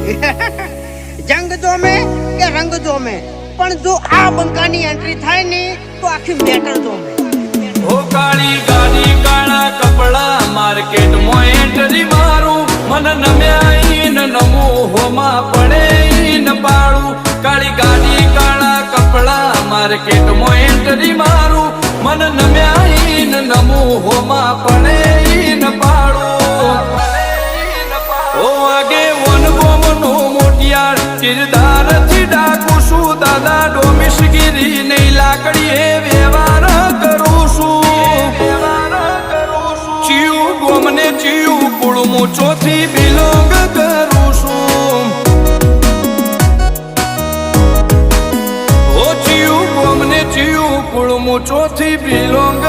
જંગ જોમે કે રંગ જોમે પણ જો આ બંકાની એન્ટ્રી થાય ને તો આખી મેટર જોમે ઓ કાળી ગાડી કાળા કપડા માર્કેટમાં એન્ટ્રી મારું મન નમ્યા ન નમો હોમાં પડે ન પાડું કાળી ગાડી કાળા કપડા માર્કેટમાં એન્ટ્રી મારું મન નમ્યા ન નમો હોમાં પડે ન પાડું ઓ આગે વન ગોમનો મોટિયાર કિરદાર થી ડાકું છું દાદા ડોમિશગીરી નહીં લાકડીએ વ્યવહાર કરું છું ચિયું ગોમને ચિયું કુળમું ચોથી બિલોંગ કરું છું ઓ ચિયું ગોમને ચિયું કુળમું ચોથી બિલોંગ